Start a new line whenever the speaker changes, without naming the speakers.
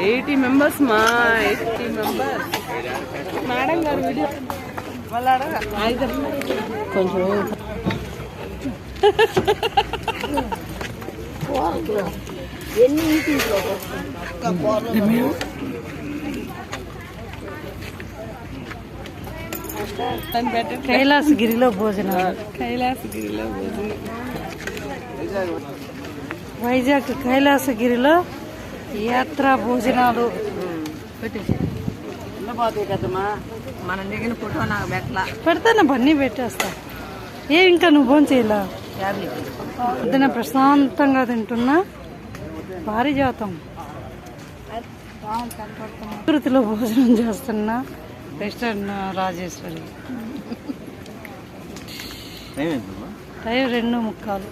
80 members మా 80 members madam గారు video కొంచెం
కైలాసగిరిలో భోజనం. వైజాగ్ కైలాసగిరిలో యాత్రా భోజనాలు.
మనం దిగిన ఫోటో నాకు
పెడతాను, బన్నీ పెట్టేస్తా. ఇంకా నువ్వు భోజనం చేయలే? పొద్దున ప్రశాంతంగా తింటున్నా. పారిజాతం ప్రకృతిలో భోజనం చేస్తున్నా. రెస్టారెంట్ రాజేశ్వరి. టైం 2:45.